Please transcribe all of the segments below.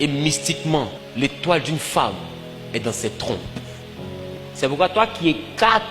Et mystiquement, l'étoile d'une femme est dans ses trompes. C'est pourquoi toi qui es 4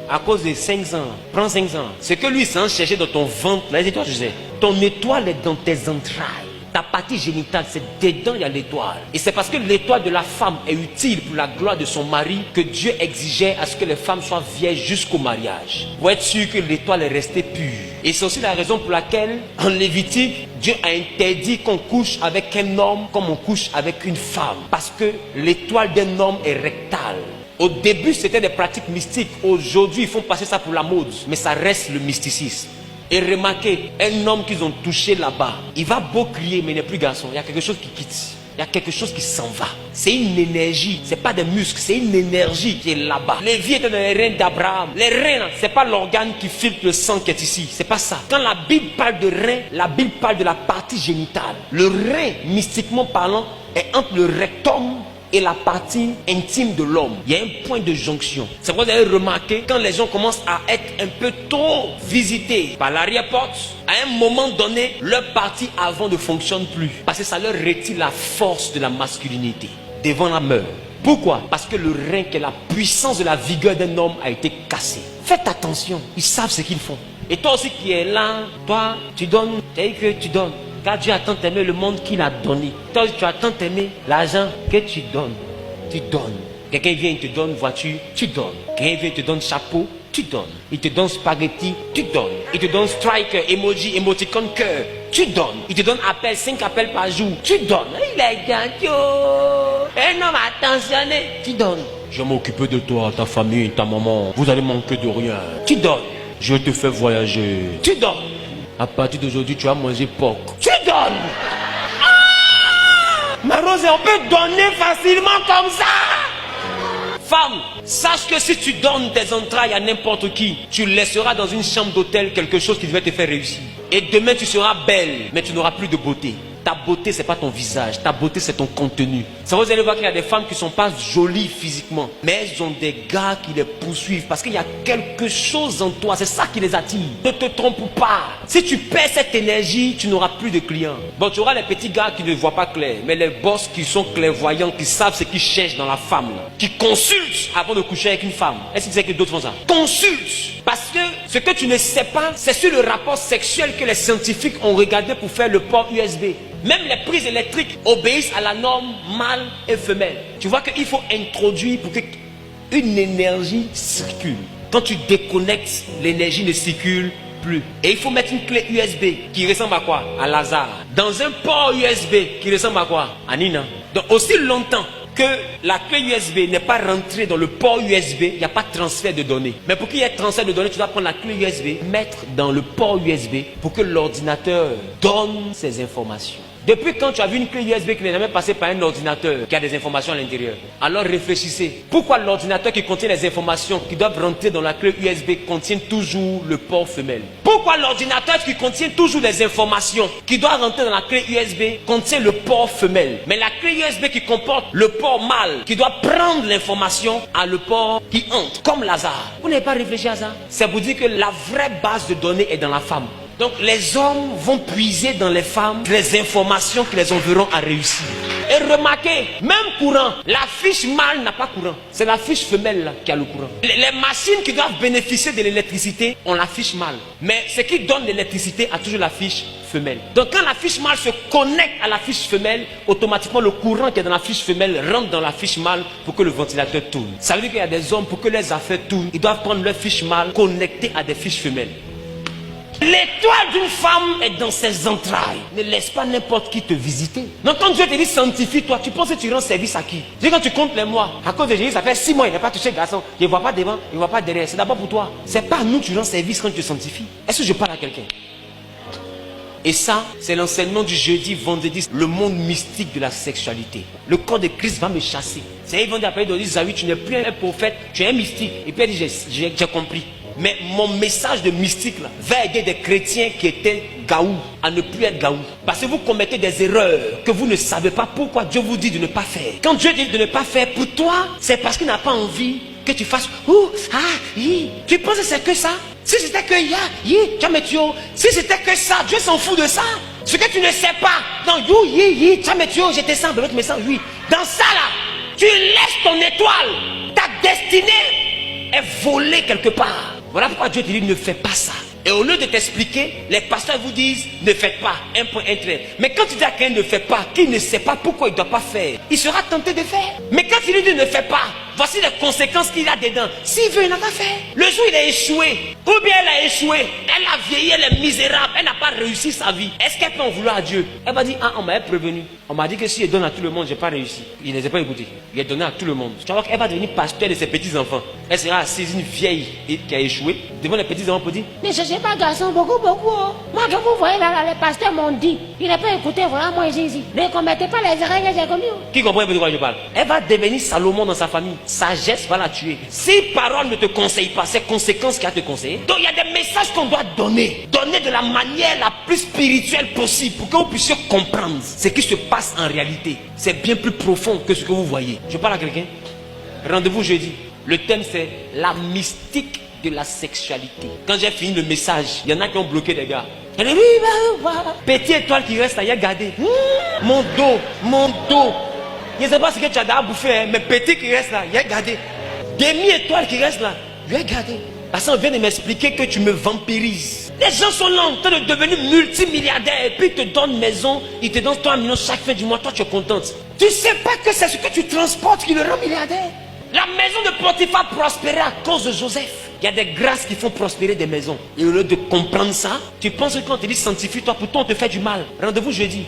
à cause de 5 ans, prends 5 ans. Ce que lui s'en chercher dans ton ventre, là, c'est toi, je sais. Ton étoile est dans tes entrailles. Ta partie génitale, c'est dedans, il y a l'étoile. Et c'est parce que l'étoile de la femme est utile pour la gloire de son mari que Dieu exigeait à ce que les femmes soient vierges jusqu'au mariage. Pour être sûr que l'étoile est restée pure. Et c'est aussi la raison pour laquelle, en Lévitique, Dieu a interdit qu'on couche avec un homme comme on couche avec une femme. Parce que l'étoile d'un homme est rectale. Au début, c'était des pratiques mystiques. Aujourd'hui, ils font passer ça pour la mode. Mais ça reste le mysticisme. Et remarquez, un homme qu'ils ont touché là-bas, il va beau crier, mais il n'est plus garçon. Il y a quelque chose qui quitte. Il y a quelque chose qui s'en va. C'est une énergie. Ce n'est pas des muscles, c'est une énergie qui est là-bas. Les vies étaient dans les reins d'Abraham. Les reins, ce n'est pas l'organe qui filtre le sang qui est ici. C'est pas ça. Quand la Bible parle de reins, la Bible parle de la partie génitale. Le rein, mystiquement parlant, est entre le rectum et la partie intime de l'homme. Il y a un point de jonction. C'est pourquoi vous avez remarqué, quand les gens commencent à être un peu trop visités par l'arrière-porte, à un moment donné, leur partie avant ne fonctionne plus. Parce que ça leur retire la force de la masculinité devant la meurtre. Pourquoi? Parce que le rein, qui est la puissance de la vigueur d'un homme, a été cassé. Faites attention, ils savent ce qu'ils font. Et toi aussi qui es là, toi, tu donnes, c'est que tu donnes. Car Dieu a tant aimé le monde qu'il a donné. Toi, tu as tant aimé l'argent que tu donnes. Tu donnes. Quelqu'un vient, il te donne voiture, tu donnes. Quelqu'un vient, il te donne chapeau, tu donnes. Il te donne spaghetti, tu donnes. Il te donne strike, emoji, émoticône, cœur, tu donnes. Il te donne appel, 5 appels par jour, tu donnes. Il est gentil. Un homme attentionné, tu donnes. Je vais m'occuper de toi, ta famille, ta maman. Vous allez manquer de rien. Tu donnes. Je te fais voyager. Tu donnes. À partir d'aujourd'hui, tu vas manger porc. Tu donnes. Ah! Ma Rose, on peut donner facilement comme ça. Femme, sache que si tu donnes tes entrailles à n'importe qui, tu laisseras dans une chambre d'hôtel quelque chose qui va te faire réussir. Et demain, tu seras belle, mais tu n'auras plus de beauté. Ta beauté, ce n'est pas ton visage. Ta beauté, c'est ton contenu. Ça, vous allez voir qu'il y a des femmes qui ne sont pas jolies physiquement, mais elles ont des gars qui les poursuivent parce qu'il y a quelque chose en toi. C'est ça qui les attire. Ne te trompe pas. Si tu perds cette énergie, tu n'auras plus de clients. Bon, tu auras les petits gars qui ne voient pas clair, mais les boss qui sont clairvoyants, qui savent ce qu'ils cherchent dans la femme, là, qui consultent avant de coucher avec une femme. Est-ce que tu sais que d'autres font ça? Consulte. Parce que ce que tu ne sais pas, c'est sur le rapport sexuel que les scientifiques ont regardé pour faire le port USB. Même les prises électriques obéissent à la norme mâle et femelle. Tu vois qu'il faut introduire pour qu'une énergie circule. Quand tu déconnectes, l'énergie ne circule plus. Et il faut mettre une clé USB qui ressemble à quoi? À Lazare. Dans un port USB qui ressemble à quoi? À Nina. Donc aussi longtemps que la clé USB n'est pas rentrée dans le port USB, il n'y a pas de transfert de données. Mais pour qu'il y ait transfert de données, tu dois prendre la clé USB, mettre dans le port USB pour que l'ordinateur donne ses informations. Depuis quand tu as vu une clé USB qui n'est jamais passée par un ordinateur qui a des informations à l'intérieur? Alors réfléchissez. Pourquoi l'ordinateur qui contient les informations qui doivent rentrer dans la clé USB contient toujours le port femelle? Pourquoi l'ordinateur qui contient toujours les informations qui doivent rentrer dans la clé USB contient le port femelle? Mais la clé USB qui comporte le port mâle qui doit prendre l'information a le port qui entre, comme Lazare. Vous n'avez pas réfléchi à ça? C'est pour dire que la vraie base de données est dans la femme. Donc les hommes vont puiser dans les femmes les informations qui les enverront à réussir. Et remarquez, même courant, la fiche mâle n'a pas courant. C'est la fiche femelle là, qui a le courant. Les machines qui doivent bénéficier de l'électricité ont la fiche mâle. Mais ce qui donne l'électricité a toujours la fiche femelle. Donc quand la fiche mâle se connecte à la fiche femelle, automatiquement le courant qui est dans la fiche femelle rentre dans la fiche mâle pour que le ventilateur tourne. Ça veut dire qu'il y a des hommes, pour que les affaires tournent, ils doivent prendre leur fiche mâle connectée à des fiches femelles. L'étoile d'une femme est dans ses entrailles. Ne laisse pas n'importe qui te visiter. Donc quand Dieu te dit sanctifie-toi, tu penses que tu rends service à qui? Dis quand tu comptes les mois, à cause de Jésus, ça fait 6 mois, il n'a pas touché le garçon. Il ne voit pas devant, il ne voit pas derrière. C'est d'abord pour toi. C'est pas à nous que tu rends service quand tu te sanctifies. Est-ce que je parle à quelqu'un? Et ça, c'est l'enseignement du jeudi, vendredi, le monde mystique de la sexualité. Le corps de Christ va me chasser. C'est ils vont dire, Zawi, tu n'es plus un prophète, tu es un mystique. Et puis elle dit, j'ai compris. Mais mon message de mystique là, va aider des chrétiens qui étaient gaou à ne plus être gaou. Parce que vous commettez des erreurs que vous ne savez pas pourquoi Dieu vous dit de ne pas faire. Quand Dieu dit de ne pas faire pour toi, c'est parce qu'il n'a pas envie que tu fasses Tu penses que c'est que ça? Si c'était que tu as mes tuyaux. Si c'était que ça, Dieu s'en fout de ça. Ce que tu ne sais pas, dans tu as mes tuyaux, je te sens, je me sens, oui. Dans ça là, tu laisses ton étoile, ta destinée est volée quelque part. Voilà pourquoi Dieu te dit ne fais pas ça. Et au lieu de t'expliquer, les pasteurs vous disent ne faites pas, un point, un trait. Mais quand tu dis à quelqu'un ne fais pas, qui ne sait pas pourquoi il ne doit pas faire, il sera tenté de faire. Mais quand il lui dit ne fais pas, voici les conséquences qu'il a dedans. S'il veut, il n'a qu'à faire. Le jour où il a échoué, ou bien elle a échoué, elle a vieilli, elle est misérable, elle n'a pas réussi sa vie. Est-ce qu'elle peut en vouloir à Dieu? Elle va dire, ah, on m'a prévenu. On m'a dit que si je donne à tout le monde, je n'ai pas réussi. Il ne les a pas écoutés. Il a donné à tout le monde. Tu vas voir qu'elle va devenir pasteur de ses petits-enfants. Elle sera assise, une vieille qui a échoué, devant les petits-enfants pour dire, ne cherchez pas garçon, beaucoup. Oh. Moi, que vous voyez là, les pasteurs m'ont dit, il n'a pas écouté, voilà, moi ici. Ne commettez pas les erreurs que j'ai commises. Qui comprend de quoi je parle? Elle va devenir Salomon dans sa famille. Sagesse va la tuer. Si parole ne te conseille pas, c'est conséquences qui a te conseillé. Donc il y a des messages qu'on doit donner. Donner de la manière la plus spirituelle possible pour que vous puissiez comprendre ce qui se passe en réalité. C'est bien plus profond que ce que vous voyez. Je parle à quelqu'un. Rendez-vous jeudi. Le thème c'est la mystique de la sexualité. Quand j'ai fini le message, il y en a qui ont bloqué des gars. Elle dit, petit étoile qui reste là, il a gardé. Mon dos. Je ne sais pas ce que tu as déjà bouffé, hein, mais petit qui reste là, il a gardé. Demi-étoile qui reste là, il a gardé. Parce qu'on vient de m'expliquer que tu me vampirises. Les gens sont là en train de devenir multimilliardaires et puis ils te donnent maison, ils te donnent 3 millions chaque fin du mois, toi tu es contente. Tu ne sais pas que c'est ce que tu transportes qui le rend milliardaire. La maison de Potiphar prospérait à cause de Joseph. Il y a des grâces qui font prospérer des maisons. Et au lieu de comprendre ça, tu penses que quand on te dit sanctifie-toi, pourtant on te fait du mal. Rendez-vous jeudi.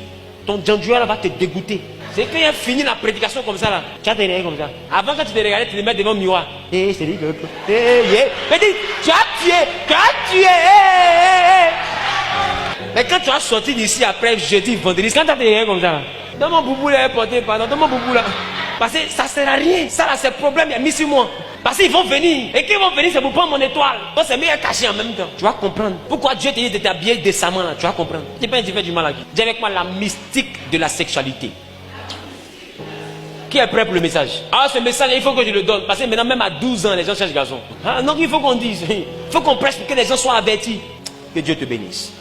Ton Djanduel va te dégoûter. C'est quand il a fini la prédication comme ça là, tu vas te regarder comme ça. Avant quand tu te regardais, tu te mets devant le miroir. C'est dit que... Mais dis, tu as tué. Mais quand tu vas sortir d'ici après jeudi, vendredi, quand tu as te regardé comme ça, dans mon boubou là, porté, pardon, dans mon boubou là. Parce que ça sert à rien. Ça là, c'est le problème, il y a mis sur moi. Parce qu'ils vont venir. Et qu'ils vont venir, c'est pour prendre mon étoile. Donc c'est mieux caché en même temps. Tu vas comprendre. Pourquoi Dieu te dit de t'habiller décemment là. Tu vas comprendre. Tu ne fais pas du mal à qui. Dis avec moi la mystique de la sexualité. Qui est prêt pour le message? Ah, ce message, il faut que je le donne. Parce que maintenant, même à 12 ans, les gens cherchent garçon. Ah, donc il faut qu'on dise. Il faut qu'on presse pour que les gens soient avertis. Que Dieu te bénisse.